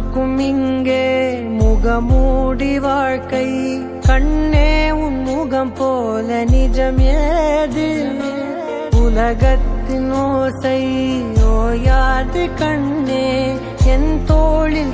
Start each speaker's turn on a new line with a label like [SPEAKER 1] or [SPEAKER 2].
[SPEAKER 1] எல்லோர்க்கும் இங்கே முகமூடி வாழ்க்கை. கண்ணே உன் முகம் போல நிஜம் ஏது? உலகத்தின் ஓசை ஓயாது கண்ணே என் தோளில்